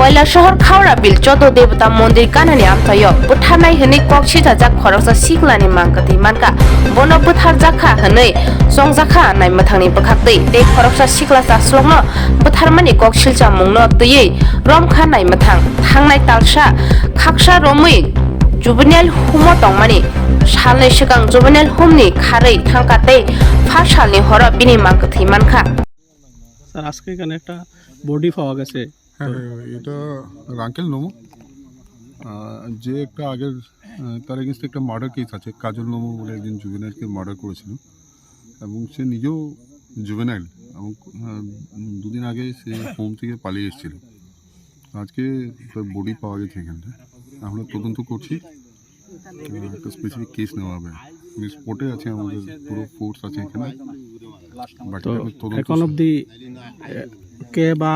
কয়লা শহর খাওড়া বিল চোদ্দ দেবতা মন্দির কানানি আমসায় বুথারনাই হनै কক সিজাজাক খরকsa siklani mangkati manka bono buthar jakha hनै songjakha nai mathangni bokhaktei te khoroksa sikla chaslongno butharmani kok silcha mungno tui romkha nai mathang thangnai talsa khaksa romui juvenile humo tongmani salni sigang juvenile humni kharei thangkatei ফার সালনি হর বিনি মাংকথি মানখা sir আজকে এখানে একটা body পাওয়া গেছে। হ্যাঁ এটা রাঙ্কেল নোমো যে একটা আগের তার এগেনস্টে একটা মার্ডার কেস আছে। কাজল নোমো বলে একজন জুভেনাইলকে মার্ডার করেছিল এবং সে নিজেও জুভেনাইল এবং দুদিন আগে সে হোম থেকে পালিয়ে এসেছিল। আজকে তার বডি পাওয়া গেছে এখানটা। আমরা তদন্ত করছি, একটা স্পেসিফিক কেস নেওয়া হবে। স্পটে আছে, আমাদের পুরো ফোর্স আছে এখানে। এখন অবধি কে বা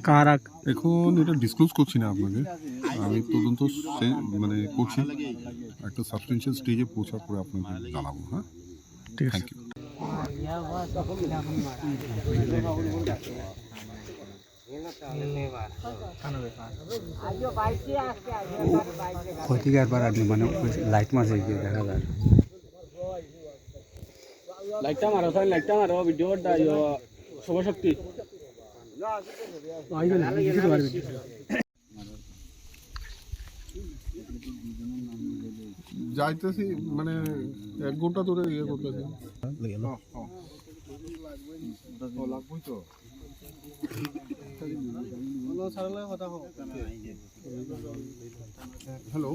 কারা এখন এটা ডিসক্লোজ করছি না আপনাকে। আমি তদন্ত মানে করছি, একটা সাবস্টেন্সিয়াল স্টেজে পৌঁছার পরে আপনাকে জানাবো। হ্যাঁ, ঠিক আছে। Thank you. ক্ষতিকার পার মানে লাইট মারছে দেখা যায়। লাইটটা মারো স্যার, লাইটটা মারো, ভিডিওটা শুভশক্তি যাইতেছি মানে 1 ঘন্টা ধরে ইয়ে করতেছি। হ্যালো,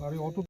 আরে অটো